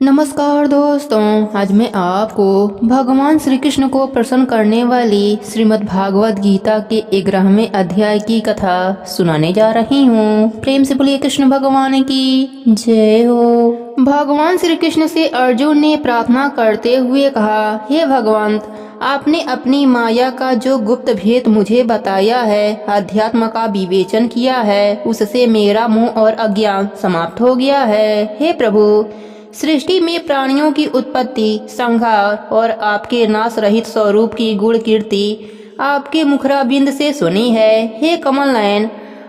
नमस्कार दोस्तों, आज मैं आपको भगवान श्री कृष्ण को प्रसन्न करने वाली श्रीमद् भागवत गीता के 11वें अध्याय की कथा सुनाने जा रही हूँ। प्रेम से बोलिए कृष्ण भगवान की जय हो। भगवान श्री कृष्ण से अर्जुन ने प्रार्थना करते हुए कहा, हे भगवंत, आपने अपनी माया का जो गुप्त भेद मुझे बताया है, अध्यात्म का विवेचन किया है, उससे मेरा मोह और अज्ञान समाप्त हो गया है। हे प्रभु, सृष्टि में प्राणियों की उत्पत्ति, संहार और आपके नाश रहित स्वरूप की गुण कीर्ति आपके मुखराबिंद से सुनी है। हे कमल नयन,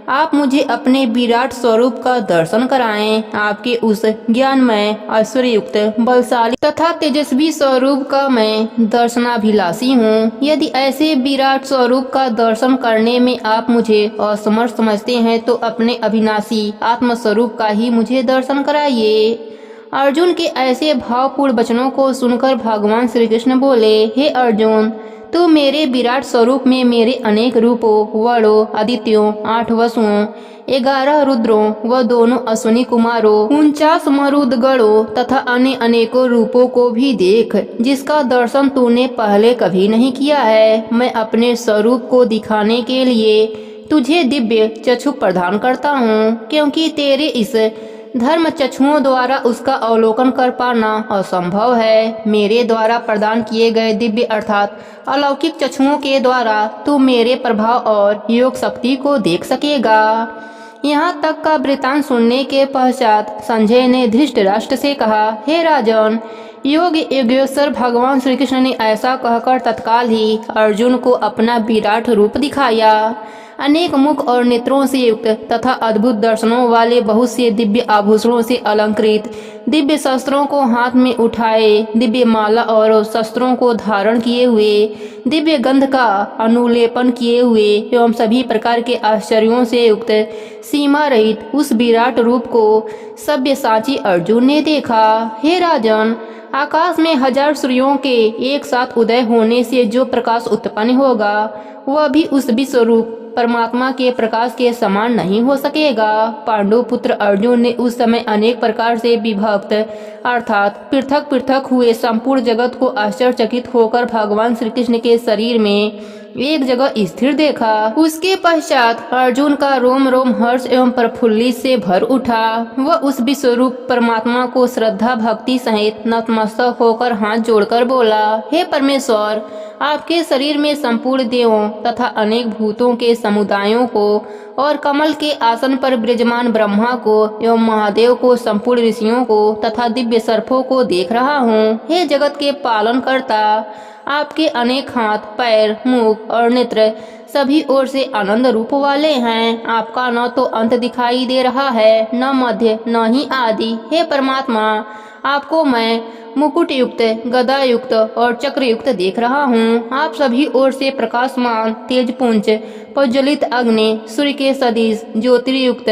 आप मुझे अपने विराट स्वरूप का दर्शन कराएं। आपके उस ज्ञानमय, ऐश्वर्ययुक्त, बलशाली तथा तेजस्वी स्वरूप का मैं दर्शनाभिलाषी हूँ। यदि ऐसे विराट स्वरूप का दर्शन करने में आप मुझे असमर्थ समझते हैं तो अपने अविनाशी आत्मस्वरूप का ही मुझे दर्शन कराइए। अर्जुन के ऐसे भावपूर्ण वचनों को सुनकर भगवान श्री कृष्ण बोले, हे अर्जुन, तू मेरे विराट स्वरूप में मेरे अनेक रूपों, वर्णों, आदित्यों, 8 वसुओं, 11 रुद्रों व दोनों अश्विनी कुमारों, 49 मरुदगणों तथा अन्य अनेकों रूपों को भी देख, जिसका दर्शन तूने पहले कभी नहीं किया है। मैं अपने स्वरूप को दिखाने के लिए तुझे दिव्य चक्षु प्रदान करता हूँ, क्योंकि तेरे इस धर्म चक्षुओं द्वारा उसका अवलोकन कर पाना असंभव है। मेरे द्वारा प्रदान किए गए दिव्य अर्थात अलौकिक चक्षुओं के द्वारा तू मेरे प्रभाव और योग शक्ति को देख सकेगा। यहाँ तक का वृतांत सुनने के पश्चात संजय ने धृतराष्ट्र से कहा, हे राजन, योग योगेश्वर भगवान श्री कृष्ण ने ऐसा कहकर तत्काल ही अर्जुन को अपना विराट रूप दिखाया। अनेक मुख और नेत्रों से युक्त तथा अद्भुत दर्शनों वाले बहुत से दिव्य आभूषणों से अलंकृत, दिव्य शस्त्रों को हाथ में उठाए, दिव्य माला और शस्त्रों को धारण किए हुए, दिव्य गंध का अनुलेपन किए हुए एवं सभी प्रकार के आश्चर्यों से युक्त सीमा रहित उस विराट रूप को सब्यसाची अर्जुन ने देखा। हे राजन, आकाश में 1000 सूर्यों के एक साथ उदय होने से जो प्रकाश उत्पन्न होगा, वह भी उस विश्वरूप परमात्मा के प्रकाश के समान नहीं हो सकेगा। पांडु पुत्र अर्जुन ने उस समय अनेक प्रकार से विभक्त अर्थात पृथक पृथक हुए संपूर्ण जगत को आश्चर्यचकित होकर भगवान श्री कृष्ण के शरीर में एक जगह स्थिर देखा। उसके पश्चात अर्जुन का रोम रोम हर्ष एवं प्रफुल्लित से भर उठा। वह उस विश्वरूप परमात्मा को श्रद्धा भक्ति सहित नतमस्तक होकर हाथ जोड़कर बोला, हे परमेश्वर, आपके शरीर में संपूर्ण देवों तथा अनेक भूतों के समुदायों को और कमल के आसन पर विराजमान ब्रह्मा को एवं महादेव को, संपूर्ण ऋषियों को तथा दिव्य सर्पों को देख रहा हूँ। हे जगत के पालन करता, आपके अनेक हाथ, पैर, मुख और नेत्र सभी ओर से आनंद रूप वाले हैं। आपका न तो अंत दिखाई दे रहा है, न मध्य, न ही आदि। हे परमात्मा, आपको मैं मुकुट युक्त, गदा युक्त और चक्र युक्त देख रहा हूँ। आप सभी ओर से प्रकाशमान, तेजपुंज, प्रज्वलित अग्नि, सूर्य के सदृश, ज्योतिर्युक्त,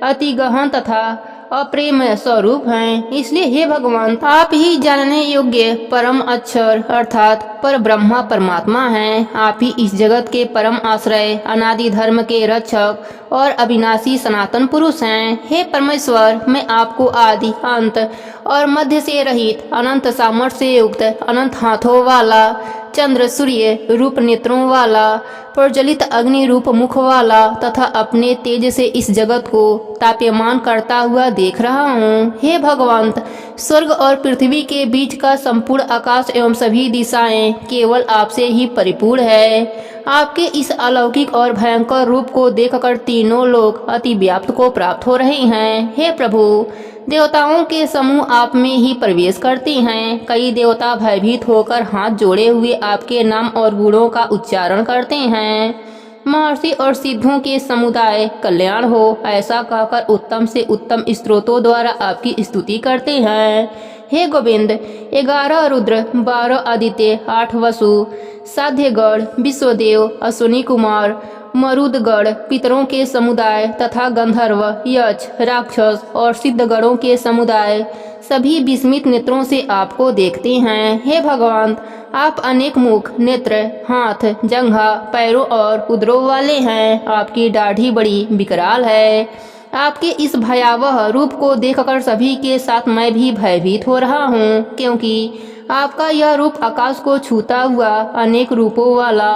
अति गहन तथा अप्रेम स्वरूप हैं। इसलिए हे भगवान, आप ही जानने योग्य परम अक्षर अर्थात पर ब्रह्मा परमात्मा हैं। आप ही इस जगत के परम आश्रय, अनादि धर्म के रक्षक और अविनाशी सनातन पुरुष हैं। हे परमेश्वर, मैं आपको आदि, अंत और मध्य से रहित, अनंत सामर्थ्य से युक्त, अनंत हाथों वाला, चंद्र सूर्य रूप नेत्रों वाला, प्रज्वलित अग्नि रूप मुख वाला तथा अपने तेज से इस जगत को ताप्यमान करता हुआ देख रहा हूँ। हे भगवंत, स्वर्ग और पृथ्वी के बीच का संपूर्ण आकाश एवं सभी दिशाएं केवल आपसे ही परिपूर्ण है। आपके इस अलौकिक और भयंकर रूप को देखकर तीनों लोग अति व्याप्त को प्राप्त हो रहे हैं। हे प्रभु, देवताओं के समूह आप में ही प्रवेश करते हैं। कई देवता भयभीत होकर हाथ जोड़े हुए आपके नाम और गुणों का उच्चारण करते हैं। महर्षि और सिद्धों के समुदाय कल्याण हो, ऐसा कहकर उत्तम से उत्तम स्तोत्रों द्वारा आपकी स्तुति करते हैं। हे गोविंद, 11 रुद्र, 12 आदित्य, 8 वसु, साध्यगण, विश्वदेव, अश्विनी कुमार, मरुदगण, पितरों के समुदाय तथा गंधर्व, यक्ष, राक्षस और सिद्धगणों के समुदाय सभी विस्मित नेत्रों से आपको देखते हैं। हे भगवान, आप अनेक मुख, नेत्र, हाथ, जंघा, पैरों और उदरों वाले हैं। आपकी दाढ़ी बड़ी विकराल है। आपके इस भयावह रूप को देखकर सभी के साथ मैं भी भयभीत हो रहा हूँ, क्योंकि आपका यह रूप आकाश को छूता हुआ, अनेक रूपों वाला,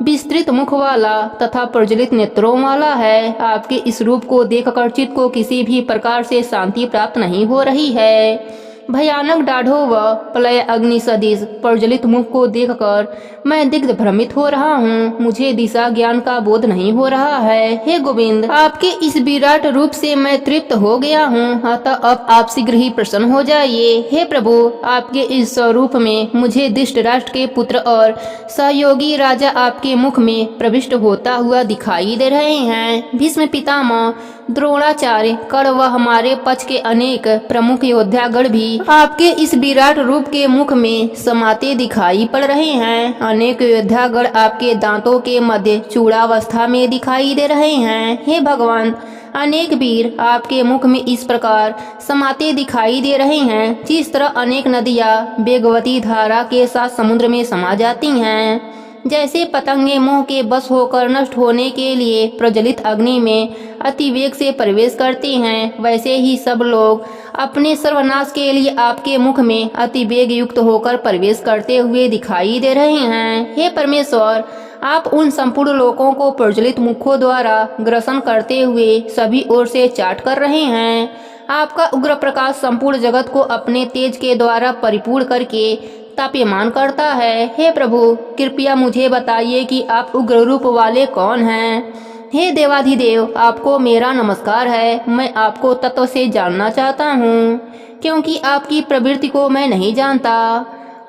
विस्तृत मुख वाला तथा प्रज्वलित नेत्रों वाला है। आपके इस रूप को देखकर चित्त को किसी भी प्रकार से शांति प्राप्त नहीं हो रही है। भयानक दाढ़ों व प्रलय अग्नि सदृश प्रज्वलित मुख को देखकर मैं दिग्ध भ्रमित हो रहा हूँ। मुझे दिशा ज्ञान का बोध नहीं हो रहा है। हे गोविंद, आपके इस विराट रूप से मैं तृप्त हो गया हूँ, अतः अब आप शीघ्र ही प्रसन्न हो जाइए। हे प्रभु, आपके इस स्वरूप में मुझे धृतराष्ट्र के पुत्र और सहयोगी राजा आपके मुख में प्रविष्ट होता हुआ दिखाई दे रहे हैं। भीष्म पितामह, द्रोणाचार्य, कर्ण व हमारे पक्ष के अनेक प्रमुख योद्धागण भी आपके इस विराट रूप के मुख में समाते दिखाई पड़ रहे हैं। अनेक योद्धागण आपके दांतों के मध्य चूड़ावस्था में दिखाई दे रहे हैं। हे भगवान, अनेक वीर आपके मुख में इस प्रकार समाते दिखाई दे रहे हैं जिस तरह अनेक नदियां वेगवती धारा के साथ समुद्र में समा जाती हैं। जैसे पतंगे मोह के बस होकर नष्ट होने के लिए प्रज्वलित अग्नि में अति वेग से प्रवेश करती हैं, वैसे ही सब लोग अपने सर्वनाश के लिए आपके मुख में अति वेग युक्त होकर प्रवेश करते हुए दिखाई दे रहे हैं। हे परमेश्वर, आप उन संपूर्ण लोकों को प्रज्वलित मुखों द्वारा ग्रसन करते हुए सभी ओर से चाट कर रहे हैं। आपका उग्र प्रकाश संपूर्ण जगत को अपने तेज के द्वारा परिपूर्ण करके ताप्यमान करता है। हे प्रभु, कृपया मुझे बताइए कि आप उग्र रूप वाले कौन हैं। हे देवाधिदेव, आपको मेरा नमस्कार है। मैं आपको तत्व से जानना चाहता हूँ, क्योंकि आपकी प्रवृत्ति को मैं नहीं जानता।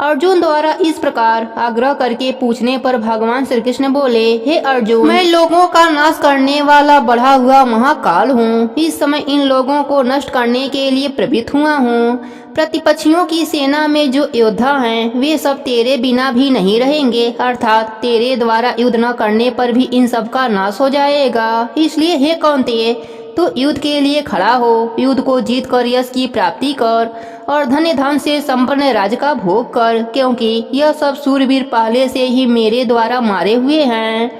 अर्जुन द्वारा इस प्रकार आग्रह करके पूछने पर भगवान श्री कृष्ण बोले, हे अर्जुन, मैं लोगों का नाश करने वाला बढ़ा हुआ महाकाल हूँ। इस समय इन लोगों को नष्ट करने के लिए प्रवृत्त हुआ हूँ। प्रतिपक्षियों की सेना में जो योद्धा हैं, वे सब तेरे बिना भी नहीं रहेंगे, अर्थात तेरे द्वारा युद्ध न करने पर भी इन सब का नाश हो जाएगा। इसलिए हे कौन्तेय, तू युद्ध के लिए खड़ा हो। युद्ध को जीत कर यश की प्राप्ति कर और धन्य धन से संपन्न राज्य का भोग कर, क्योंकि यह सब सूरवीर पहले से ही मेरे द्वारा मारे हुए हैं।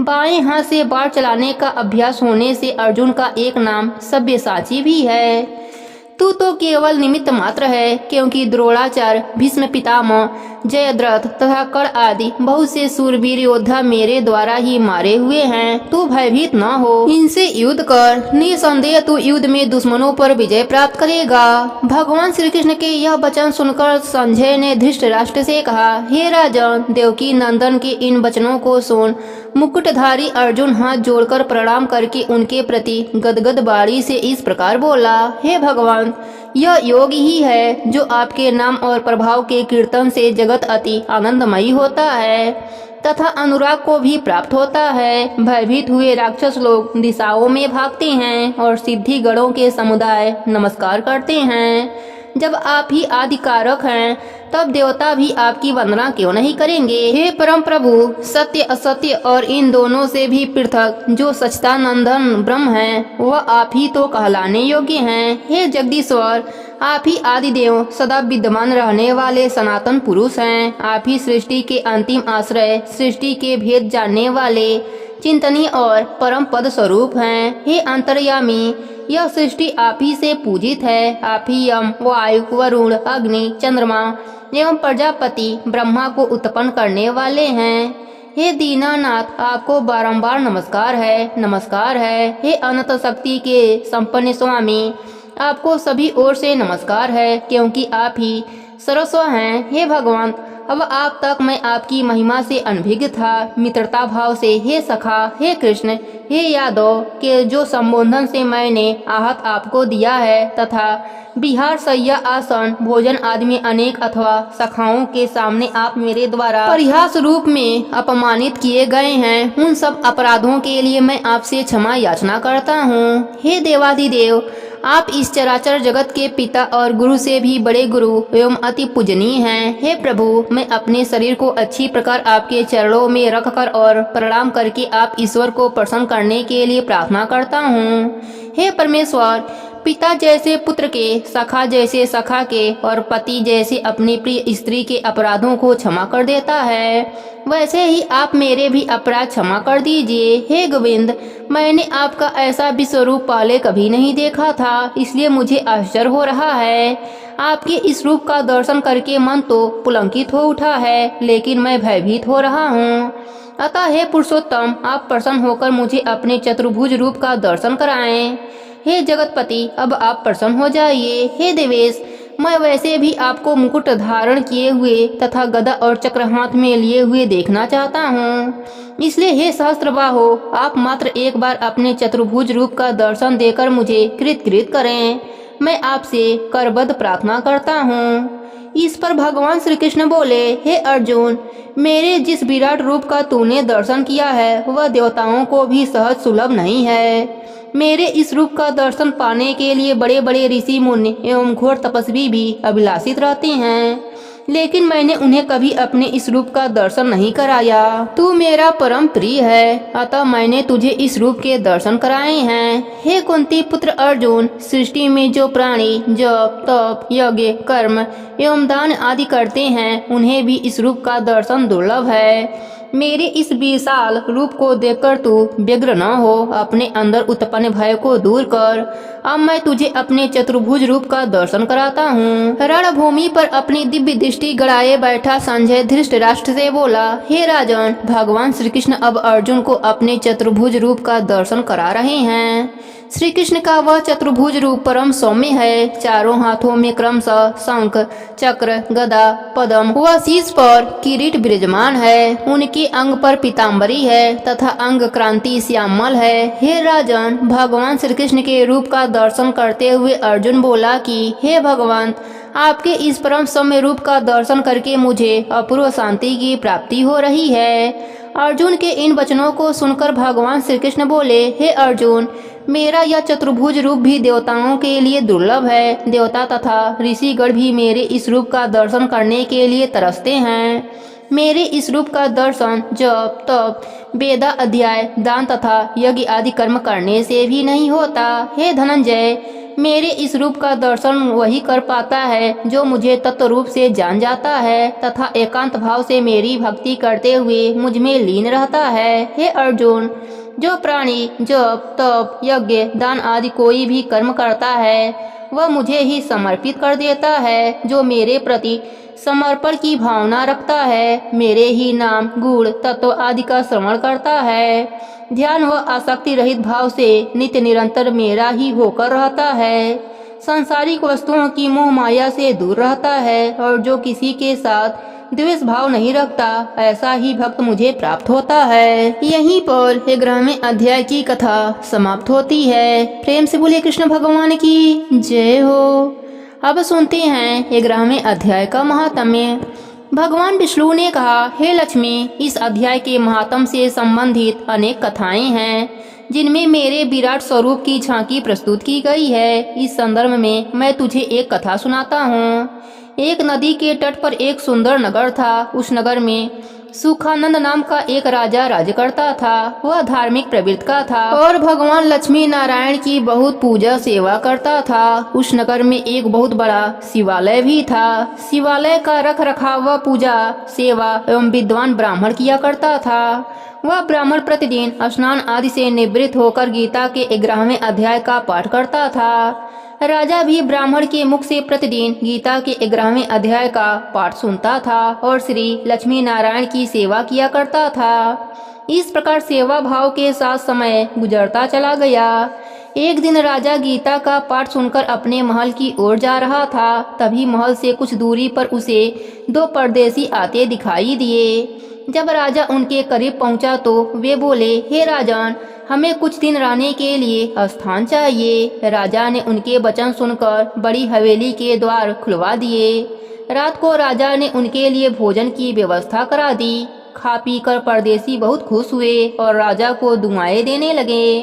बाएं हाथ से बाण चलाने का अभ्यास होने से अर्जुन का एक नाम सब्यसाची भी है। तू तो केवल निमित्त मात्र है, क्योंकि द्रोणाचार्य, भीष्म पितामह, जयद्रथ तथा कर्ण आदि बहुत से सूरवीर योद्धा मेरे द्वारा ही मारे हुए हैं। तू भयभीत न हो, इनसे युद्ध कर। निसंदेह तू युद्ध में दुश्मनों पर विजय प्राप्त करेगा। भगवान श्री कृष्ण के यह वचन सुनकर संजय ने धृतराष्ट्र से कहा, हे राजन, देवकी नंदन के इन वचनों को सुन। मुकुटधारी अर्जुन हाथ जोड़कर प्रणाम करके उनके प्रति गदगद वाणी से इस प्रकार बोला, हे भगवान, यह योग ही है जो आपके नाम और प्रभाव के कीर्तन से जगत अति आनंदमयी होता है तथा अनुराग को भी प्राप्त होता है। भयभीत हुए राक्षस लोग दिशाओं में भागते हैं और सिद्धि गणों के समुदाय नमस्कार करते हैं। जब आप ही आदि कारक हैं, तब देवता भी आपकी वंदना क्यों नहीं करेंगे। हे परम प्रभु, सत्य असत्य और इन दोनों से भी पृथक जो सच्चिदानंदन ब्रह्म है, वह आप ही तो कहलाने योग्य हैं। हे जगदीश्वर, आप ही आदिदेव, सदा विद्यमान रहने वाले सनातन पुरुष हैं। आप ही सृष्टि के अंतिम आश्रय, सृष्टि के भेद जानने वाले चिंतनीय और परम पद स्वरूप हैं। हे अंतर्यामी, यह सृष्टि आप ही से पूजित है। आप ही यम, वायु, वरुण, अग्नि, चंद्रमा एवं प्रजापति ब्रह्मा को उत्पन्न करने वाले हैं। हे दीनानाथ, आपको बारंबार नमस्कार है, नमस्कार है। हे अनंत शक्ति के संपन्न स्वामी, आपको सभी ओर से नमस्कार है, क्योंकि आप ही सर्वस्व हैं। हे भगवान, अब आप तक मैं आपकी महिमा से अनभिज्ञ था, मित्रता भाव से हे सखा, हे कृष्ण, हे यादव के जो संबोधन से मैंने आहत आपको दिया है, तथा बिहार, सैया, आसन, भोजन आदि में अनेक अथवा सखाओं के सामने आप मेरे द्वारा परिहास रूप में अपमानित किए गए हैं, उन सब अपराधों के लिए मैं आपसे क्षमा याचना करता हूँ। हे देवाधिदेव, आप इस चराचर जगत के पिता और गुरु से भी बड़े गुरु एवं अति पूजनीय हैं। हे प्रभु, मैं अपने शरीर को अच्छी प्रकार आपके चरणों में रखकर और प्रणाम करके आप ईश्वर को प्रसन्न करने के लिए प्रार्थना करता हूँ। हे परमेश्वर, पिता जैसे पुत्र के, सखा जैसे सखा के और पति जैसे अपनी प्रिय स्त्री के अपराधों को क्षमा कर देता है, वैसे ही आप मेरे भी अपराध क्षमा कर दीजिए। हे गोविंद, मैंने आपका ऐसा विश्वरूप पहले कभी नहीं देखा था, इसलिए मुझे आश्चर्य हो रहा है। आपके इस रूप का दर्शन करके मन तो पुलकित हो उठा है, लेकिन मैं भयभीत हो रहा हूँ। अतः हे पुरुषोत्तम, आप प्रसन्न होकर मुझे अपने चतुर्भुज रूप का दर्शन कराएं। हे जगतपति, अब आप प्रसन्न हो जाइए। हे देवेश, मैं वैसे भी आपको मुकुट धारण किए हुए तथा गदा और चक्र हाथ में लिए हुए देखना चाहता हूँ, इसलिए हे सहस्त्रबाहो, आप मात्र एक बार अपने चतुर्भुज रूप का दर्शन देकर मुझे कृत करें, मैं आपसे करबद्ध प्रार्थना करता हूँ। इस पर भगवान श्री कृष्ण बोले, हे अर्जुन, मेरे जिस विराट रूप का तूने दर्शन किया है वह देवताओं को भी सहज सुलभ नहीं है। मेरे इस रूप का दर्शन पाने के लिए बड़े बड़े ऋषि मुनि एवं घोर तपस्वी भी अभिलाषित रहते हैं, लेकिन मैंने उन्हें कभी अपने इस रूप का दर्शन नहीं कराया। तू मेरा परम प्रिय है, अतः मैंने तुझे इस रूप के दर्शन कराए हैं। हे कुंती पुत्र अर्जुन, सृष्टि में जो प्राणी जप तप यज्ञ कर्म एवं दान आदि करते हैं, उन्हें भी इस रूप का दर्शन दुर्लभ है। मेरे इस विशाल रूप को देखकर तू व्यग्र न हो, अपने अंदर उत्पन्न भय को दूर कर। अब मैं तुझे अपने चतुर्भुज रूप का दर्शन कराता हूँ। रणभूमि पर अपनी दिव्य दृष्टि गड़ाए बैठा संजय धृतराष्ट्र से बोला, हे राजन, भगवान श्री कृष्ण अब अर्जुन को अपने चतुर्भुज रूप का दर्शन करा रहे हैं। श्री कृष्ण का वह चतुर्भुज रूप परम सौम्य है। चारों हाथों में क्रमशः शंख चक्र गदा पद्म व शीश पर किरीट विराजमान है। उनके अंग पर पीताम्बरी है तथा अंग क्रांति श्यामल है। हे राजन, भगवान श्री कृष्ण के रूप का दर्शन करते हुए अर्जुन बोला कि हे भगवान, आपके इस परम सौम्य रूप का दर्शन करके मुझे अपूर्व शांति की प्राप्ति हो रही है। अर्जुन के इन वचनों को सुनकर भगवान श्री कृष्ण बोले, हे अर्जुन, मेरा यह चतुर्भुज रूप भी देवताओं के लिए दुर्लभ है। देवता तथा ऋषिगण भी मेरे इस रूप का दर्शन करने के लिए तरसते हैं। मेरे इस रूप का दर्शन जप तप वेदा अध्याय दान तथा यज्ञ आदि कर्म करने से भी नहीं होता। हे धनंजय, मेरे इस रूप का दर्शन वही कर पाता है जो मुझे तत्व रूप से जान जाता है तथा एकांत भाव से मेरी भक्ति करते हुए मुझ में लीन रहता है। हे अर्जुन, जो प्राणी जप तप यज्ञ दान आदि कोई भी कर्म करता है वह मुझे ही समर्पित कर देता है। जो मेरे प्रति समर्पण की भावना रखता है, मेरे ही नाम गुण तत्व आदि का श्रवण करता है, ध्यान व आसक्ति रहित भाव से नित्य निरंतर मेरा ही होकर रहता है, सांसारिक वस्तुओं की मोह माया से दूर रहता है और जो किसी के साथ द्वेष भाव नहीं रखता, ऐसा ही भक्त मुझे प्राप्त होता है। यहीं पर 11वें अध्याय की कथा समाप्त होती है। प्रेम से बोलिए कृष्ण भगवान की जय हो। अब सुनते हैं 11वें अध्याय का महात्म्य। भगवान विष्णु ने कहा, हे लक्ष्मी, इस अध्याय के महात्म से संबंधित अनेक कथाएं हैं जिनमें मेरे विराट स्वरूप की झांकी प्रस्तुत की गई है। इस संदर्भ में मैं तुझे एक कथा सुनाता हूँ। एक नदी के तट पर एक सुंदर नगर था। उस नगर में सुखानंद नाम का एक राजा राज्य करता था। वह धार्मिक प्रवृत्ति का था और भगवान लक्ष्मी नारायण की बहुत पूजा सेवा करता था। उस नगर में एक बहुत बड़ा शिवालय भी था। शिवालय का रख रखाव व पूजा सेवा एवं विद्वान ब्राह्मण किया करता था। वह ब्राह्मण प्रतिदिन स्नान आदि से निवृत्त होकर गीता के 11वें अध्याय का पाठ करता था। राजा भी ब्राह्मण के मुख से प्रतिदिन गीता के 11वें अध्याय का पाठ सुनता था और श्री लक्ष्मी नारायण की सेवा किया करता था। इस प्रकार सेवा भाव के साथ समय गुजरता चला गया। एक दिन राजा गीता का पाठ सुनकर अपने महल की ओर जा रहा था। तभी महल से कुछ दूरी पर उसे 2 परदेसी आते दिखाई दिए। जब राजा उनके करीब पहुंचा तो वे बोले, हे राजन, हमें कुछ दिन रहने के लिए स्थान चाहिए। राजा ने उनके वचन सुनकर बड़ी हवेली के द्वार खुलवा दिए। रात को राजा ने उनके लिए भोजन की व्यवस्था करा दी। खा पी कर परदेसी बहुत खुश हुए और राजा को दुआएं देने लगे।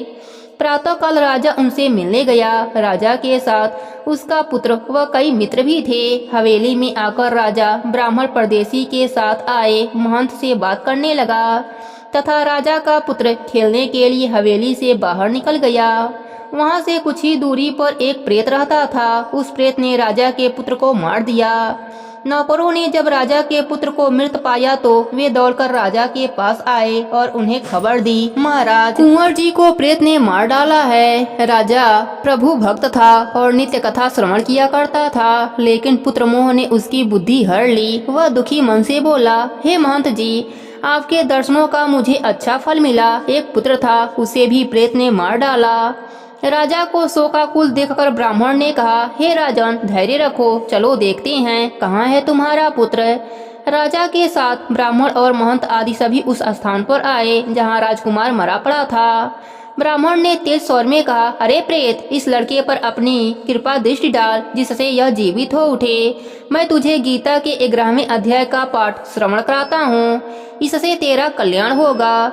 प्रातःकाल राजा उनसे मिलने गया। राजा के साथ उसका पुत्र व कई मित्र भी थे। हवेली में आकर राजा ब्राह्मण परदेसी के साथ आए महंत से बात करने लगा तथा राजा का पुत्र खेलने के लिए हवेली से बाहर निकल गया। वहाँ से कुछ ही दूरी पर एक प्रेत रहता था। उस प्रेत ने राजा के पुत्र को मार दिया। नौकरों ने जब राजा के पुत्र को मृत पाया तो वे दौड़कर राजा के पास आए और उन्हें खबर दी, महाराज, कुंवर जी को प्रेत ने मार डाला है। राजा प्रभु भक्त था और नित्य कथा श्रवण किया करता था, लेकिन पुत्र मोह ने उसकी बुद्धि हर ली। वह दुखी मन से बोला, हे महंत जी, आपके दर्शनों का मुझे अच्छा फल मिला। एक पुत्र था, उसे भी प्रेत ने मार डाला। राजा को शोकाकुल देखकर ब्राह्मण ने कहा, हे राजन, धैर्य रखो, चलो देखते हैं कहाँ है तुम्हारा पुत्र। राजा के साथ ब्राह्मण और महंत आदि सभी उस स्थान पर आए जहाँ राजकुमार मरा पड़ा था। ब्राह्मण ने तेज स्वर में कहा, अरे प्रेत, इस लड़के पर अपनी कृपा दृष्टि डाल जिससे यह जीवित हो उठे। मैं तुझे गीता के 11वें अध्याय का पाठ श्रवण कराता हूँ, इससे तेरा कल्याण होगा।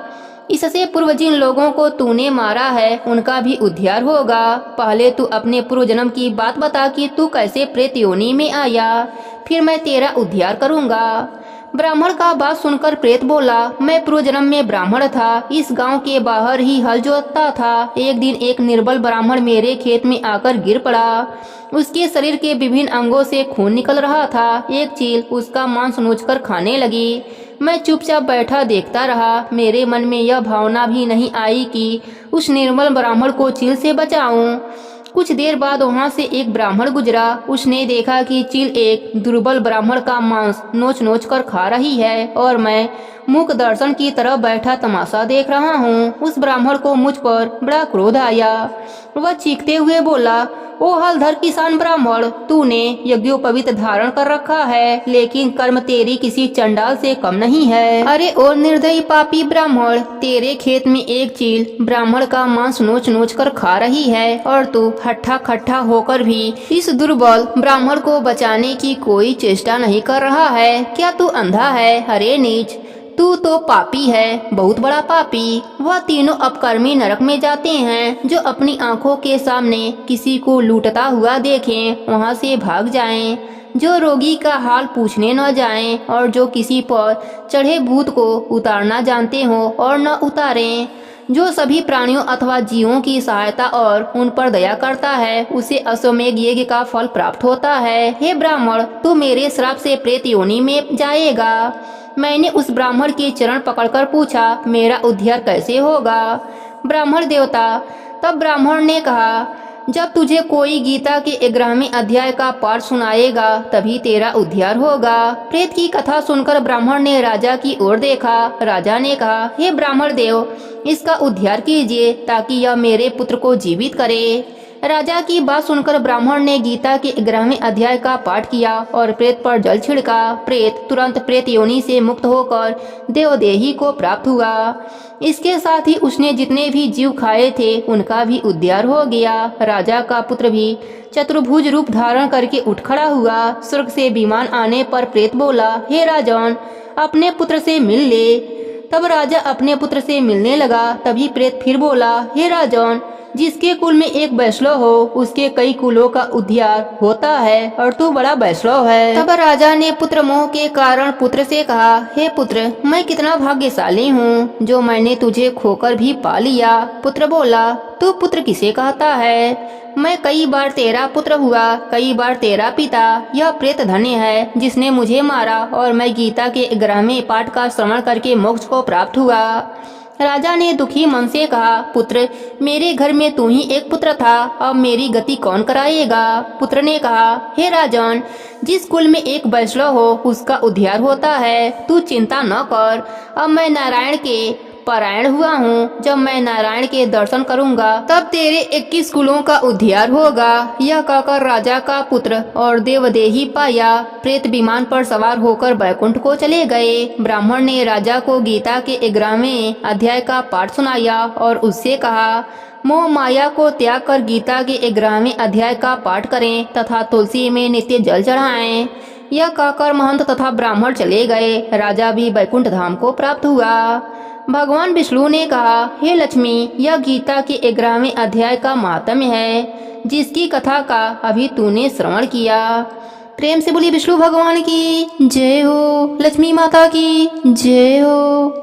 इससे पूर्व जिन लोगों को तूने मारा है उनका भी उद्धार होगा। पहले तू अपने पूर्व जन्म की बात बता कि तू कैसे प्रेत योनि में आया, फिर मैं तेरा उद्धार करूंगा। ब्राह्मण का बात सुनकर प्रेत बोला, मैं पूर्व जन्म में ब्राह्मण था, इस गांव के बाहर ही हल जोतता था। एक दिन एक निर्बल ब्राह्मण मेरे खेत में आकर गिर पड़ा। उसके शरीर के विभिन्न अंगों से खून निकल रहा था। एक चील उसका मांस नोचकर खाने लगी। मैं चुपचाप बैठा देखता रहा। मेरे मन में यह भावना भी नहीं आई कि उस निर्बल ब्राह्मण को चील से बचाऊं। कुछ देर बाद वहां से एक ब्राह्मण गुजरा। उसने देखा कि चील एक दुर्बल ब्राह्मण का मांस नोच नोच कर खा रही है और मैं मूक दर्शन की तरह बैठा तमाशा देख रहा हूँ। उस ब्राह्मण को मुझ पर बड़ा क्रोध आया। वह चीखते हुए बोला, ओ हलधर किसान ब्राह्मण, तूने यज्ञोपवीत धारण कर रखा है, लेकिन कर्म तेरी किसी चंडाल से कम नहीं है। अरे ओ निर्दयी पापी ब्राह्मण, तेरे खेत में एक चील ब्राह्मण का मांस नोच नोच कर खा रही है और तू हट्ठा खट्ठा होकर भी इस दुर्बल ब्राह्मण को बचाने की कोई चेष्टा नहीं कर रहा है। क्या तू अंधा है? अरे नीच, तू तो पापी है, बहुत बड़ा पापी। वह तीनों अपकर्मी नरक में जाते हैं। जो अपनी आंखों के सामने किसी को लूटता हुआ देखें वहां से भाग जाएं, जो रोगी का हाल पूछने न जाएं और जो किसी पर चढ़े भूत को उतारना जानते हो और न उतारें, जो सभी प्राणियों अथवा जीवों की सहायता और उन पर दया करता है, उसे अश्वमेध यज्ञ का फल प्राप्त होता है। हे ब्राह्मण, तू मेरे श्राप से प्रेत योनि में जाएगा। मैंने उस ब्राह्मण के चरण पकड़कर पूछा, मेरा उद्धार कैसे होगा? ब्राह्मण देवता, तब ब्राह्मण ने कहा, जब तुझे कोई गीता के 11वें अध्याय का पाठ सुनाएगा तभी तेरा उद्धार होगा। प्रेत की कथा सुनकर ब्राह्मण ने राजा की ओर देखा। राजा ने कहा, हे ब्राह्मण देव, इसका उद्धार कीजिए ताकि यह मेरे पुत्र को जीवित करे। राजा की बात सुनकर ब्राह्मण ने गीता के 11वें अध्याय का पाठ किया और प्रेत पर जल छिड़का। प्रेत तुरंत प्रेत योनि से मुक्त होकर देवदेही को प्राप्त हुआ। इसके साथ ही उसने जितने भी जीव खाए थे उनका भी उद्धार हो गया। राजा का पुत्र भी चतुर्भुज रूप धारण करके उठ खड़ा हुआ। स्वर्ग से विमान आने पर प्रेत बोला, हे राजन, अपने पुत्र से मिल ले। तब राजा अपने पुत्र से मिलने लगा। तभी प्रेत फिर बोला, हे राजन, जिसके कुल में एक वैष्णव हो उसके कई कुलों का उद्धार होता है और तू बड़ा वैष्णव है। तब राजा ने पुत्र मोह के कारण पुत्र से कहा, हे पुत्र, मैं कितना भाग्यशाली हूँ जो मैंने तुझे खोकर भी पा लिया। पुत्र बोला, तू पुत्र किसे कहता है? मैं कई बार तेरा पुत्र हुआ, कई बार तेरा पिता। यह प्रेत धन्य है जिसने मुझे मारा और मैं गीता के 11वें पाठ का श्रवण करके मोक्ष को प्राप्त हुआ। राजा ने दुखी मन से कहा, पुत्र, मेरे घर में तू ही एक पुत्र था, अब मेरी गति कौन कराएगा? पुत्र ने कहा, हे राजन, जिस कुल में एक वैष्णव हो उसका उद्धार होता है, तू चिंता न कर। अब मैं नारायण के परायण हुआ हूँ। जब मैं नारायण के दर्शन करूँगा तब तेरे 21 कुलों का उद्धार होगा। यह कहकर राजा का पुत्र और देवदेही पाया प्रेत विमान पर सवार होकर बैकुंठ को चले गए। ब्राह्मण ने राजा को गीता के 11वें अध्याय का पाठ सुनाया और उससे कहा, मोह माया को त्याग कर गीता के 11वें अध्याय का पाठ करें तथा तुलसी में नित्य जल चढ़ाएं। यह कहकर महंत तथा ब्राह्मण चले गए। राजा भी बैकुंठ धाम को प्राप्त हुआ। भगवान विष्णु ने कहा, हे लक्ष्मी, यह गीता के 11वें अध्याय का महात्म्य है जिसकी कथा का अभी तूने श्रवण किया। प्रेम से बोली विष्णु भगवान की जय हो, लक्ष्मी माता की जय हो।